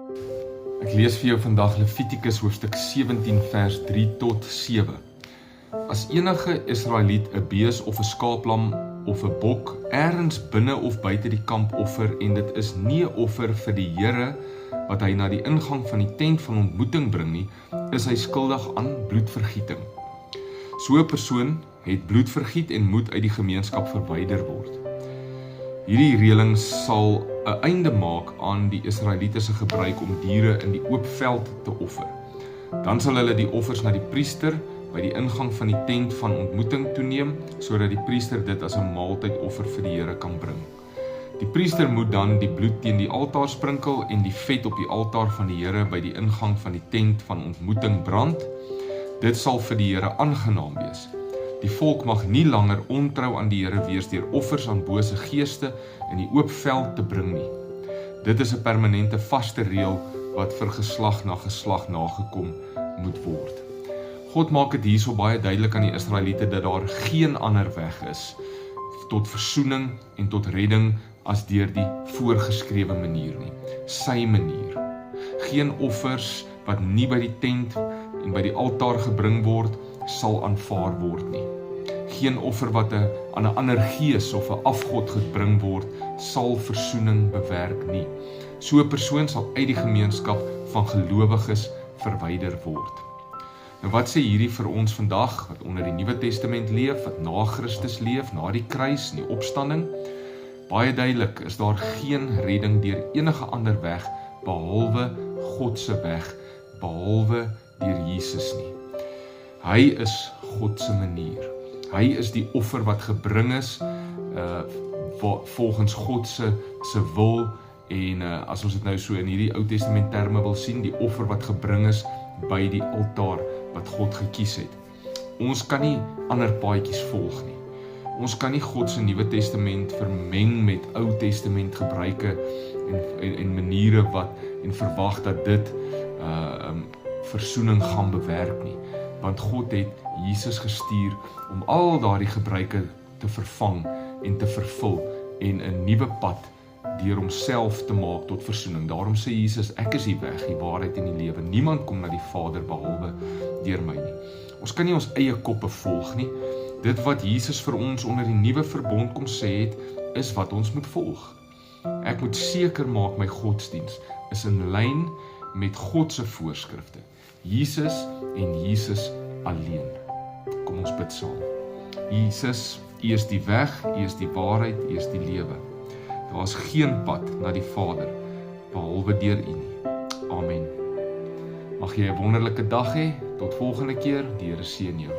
Ek lees vir jou vandag Levitikus hoofstuk 17 vers 3 tot 7. As enige Israeliet 'n bees of 'n skaaplam of 'n bok ergens binne of buite die kamp offer en dit is nie 'n offer vir die Here wat hy na die ingang van die tent van ontmoeting bring nie, is hy skuldig aan bloedvergieting. So 'n persoon het bloed vergiet en moet uit die gemeenskap verwyder word. Hierdie reëling sal 'n einde maak aan die Israeliete se gebruik om diere in die oop veld te offer. Dan sal hulle die offers na die priester by die ingang van die tent van ontmoeting toeneem, sodat die priester dit as 'n maaltydoffer vir die Here kan bring. Die priester moet dan die bloed teen die altaar sprinkel en die vet op die altaar van die Here by die ingang van die tent van ontmoeting brand. Dit sal vir die Here aangenaam wees. Die volk mag nie langer ontrou aan die Here wees deur offers aan bose geeste in die oop veld te bring nie. Dit is 'n permanente vaste reël wat vir geslag na geslag nagekom moet word. God maak dit hierso baie duidelik aan die Israeliete dat daar geen ander weg is tot versoening en tot redding as deur die voorgeskrewe manier nie, sy manier. Geen offers wat nie by die tent en by die altaar gebring word, sal aanvaar word nie. Geen offer wat aan 'n ander gees of 'n afgod gebring word, sal versoening bewerk nie. So 'n persoon sal uit die gemeenskap van gelowiges verwyder word. Nou wat sê hierdie vir ons vandag, wat onder die Nuwe Testament leef, wat na Christus leef, na die kruis en die opstanding? Baie duidelik is daar geen redding deur enige ander weg, behalwe God se weg, behalwe deur Jesus nie. Hy is God se manier. Hy is die offer wat gebring is volgens God se wil en as ons dit nou so in hierdie Ou Testament terme wil sien, die offer wat gebring is by die altaar wat God gekies het. Ons kan nie ander paadjies volg nie. Ons kan nie God se Nuwe Testament vermeng met Ou Testament gebruike en maniere en verwag dat dit versoening gaan bewerk nie. Want God het Jesus gestuur om al daardie gebruike te vervang en te vervul en 'n nuwe pad deur homself te maak tot versoening. Daarom sê Jesus, ek is die weg, die waarheid en die lewe. Niemand kom na die Vader behalwe deur my nie. Ons kan nie ons eie koppe volg nie. Dit wat Jesus vir ons onder die nuwe verbond kom sê het, is wat ons moet volg. Ek moet seker maak my godsdiens is in lyn met God se voorskrifte. Jesus en Jesus alleen. Kom ons bid saam. Jesus, U is die weg, U is die waarheid, U is die lewe. Daar is geen pad na die Vader, behalwe deur U nie. Amen. Mag jy 'n wonderlike dag hê, tot volgende keer, die Here seën jou.